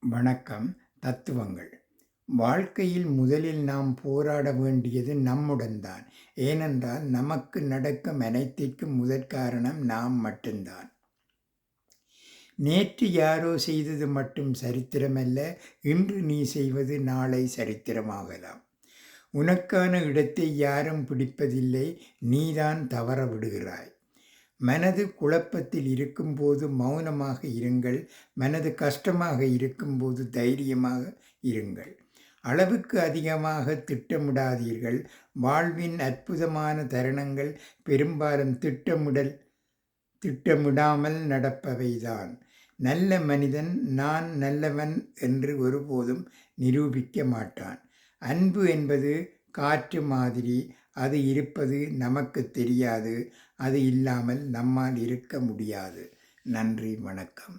வணக்கம். தத்துவங்கள். வாழ்க்கையில் முதலில் நாம் போராட வேண்டியது நம்முடன் தான். ஏனென்றால் நமக்கு நடக்கும் அனைத்திற்கும் முதற்காரணம் நாம் மட்டும்தான். நேற்று யாரோ செய்தது மட்டும் சரித்திரமல்ல, இன்று நீ செய்வது நாளை சரித்திரமாகலாம். உனக்கான இடத்தை யாரும் பிடிப்பதில்லை, நீதான் தவற விடுகிறாய். மனது குழப்பத்தில் இருக்கும்போது மௌனமாக இருங்கள். மனது கஷ்டமாக இருக்கும்போது தைரியமாக இருங்கள். அளவுக்கு அதிகமாக திட்டமிடாதீர்கள். வாழ்வின் அற்புதமான தருணங்கள் பெரும்பாலும் திட்டமிடாமல் நடப்பவைதான். நல்ல மனிதன் நான் நல்லவன் என்று ஒருபோதும் நிரூபிக்க மாட்டான். அன்பு என்பது காற்று மாதிரி. அது இருப்பது நமக்கு தெரியாது. அது இல்லாமல் நம்மால் இருக்க முடியாது. நன்றி, வணக்கம்.